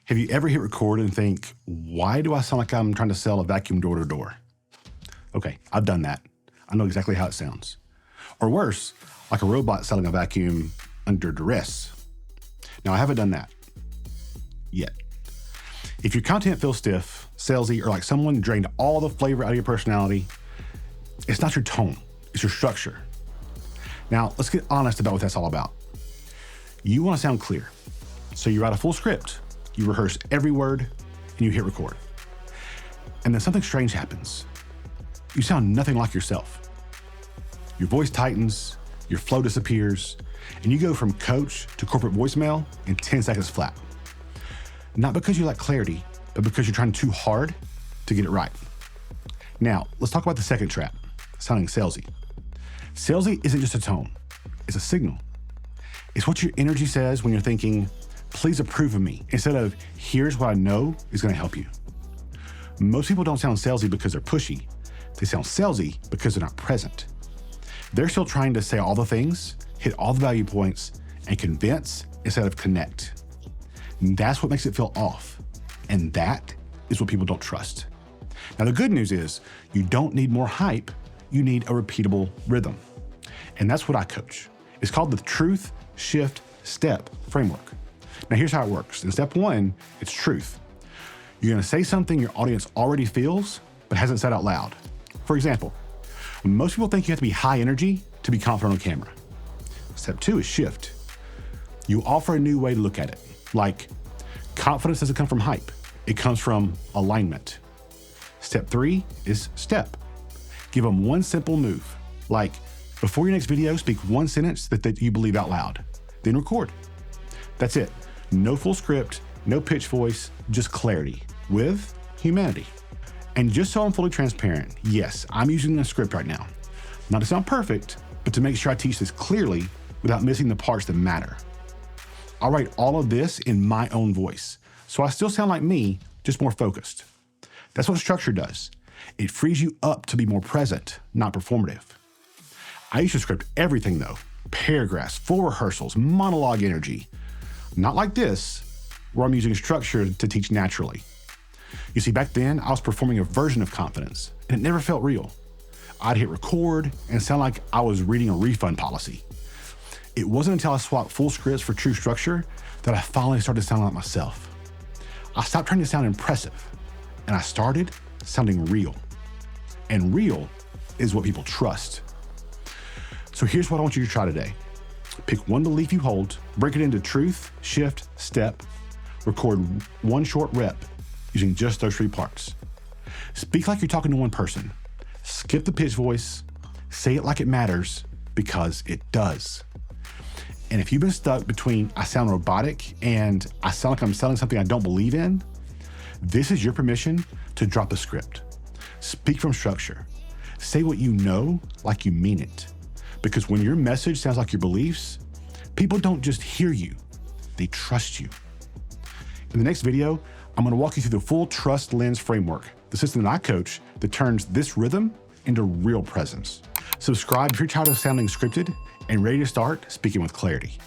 Have you ever hit record and think, why do I sound like I'm trying to sell a vacuum door to door? Okay, I've done that. I know exactly how it sounds. Or worse, like a robot selling a vacuum under duress. Now, I haven't done that yet. If your content feels stiff, salesy, or like someone drained all the flavor out of your personality, it's not your tone, it's your structure. Now, let's get honest about what that's all about. You want to sound clear, so you write a full script, you rehearse every word, and you hit record. And then something strange happens. You sound nothing like yourself. Your voice tightens, your flow disappears, and you go from coach to corporate voicemail in 10 seconds flat. Not because you lack clarity, but because you're trying too hard to get it right. Now, let's talk about the second trap, sounding salesy. Salesy isn't just a tone, it's a signal. It's what your energy says when you're thinking, please approve of me, instead of here's what I know is going to help you. Most people don't sound salesy because they're pushy. They sound salesy because they're not present. They're still trying to say all the things, hit all the value points, and convince instead of connect. And that's what makes it feel off. And that is what people don't trust. Now, the good news is you don't need more hype. You need a repeatable rhythm. And that's what I coach. It's called the Truth Shift Step Framework. Now, here's how it works. In step one, it's truth. You're going to say something your audience already feels, but hasn't said out loud. For example, most people think you have to be high energy to be confident on camera. Step two is shift. You offer a new way to look at it. Like, confidence doesn't come from hype. It comes from alignment. Step three is step. Give them one simple move. Like, before your next video, speak one sentence that you believe out loud. Then record. That's it. No full script, no pitch voice, just clarity with humanity. And just so I'm fully transparent, yes, I'm using a script right now. Not to sound perfect, but to make sure I teach this clearly without missing the parts that matter. I'll write all of this in my own voice, so I still sound like me, just more focused. That's what structure does. It frees you up to be more present, not performative. I used to script everything though. Paragraphs, full rehearsals, monologue energy. Not like this, where I'm using structure to teach naturally. You see, back then, I was performing a version of confidence, and it never felt real. I'd hit record and sound like I was reading a refund policy. It wasn't until I swapped full scripts for true structure that I finally started sounding like myself. I stopped trying to sound impressive, and I started sounding real. And real is what people trust. So here's what I want you to try today. Pick one belief you hold, break it into truth, shift, step, record one short rep using just those three parts. Speak like you're talking to one person. Skip the pitch voice, say it like it matters, because it does. And if you've been stuck between I sound robotic and I sound like I'm selling something I don't believe in, this is your permission to drop the script. Speak from structure. Say what you know like you mean it. Because when your message sounds like your beliefs, people don't just hear you, they trust you. In the next video, I'm going to walk you through the full trust lens framework, the system that I coach that turns this rhythm into real presence. Subscribe if you're tired of sounding scripted and ready to start speaking with clarity.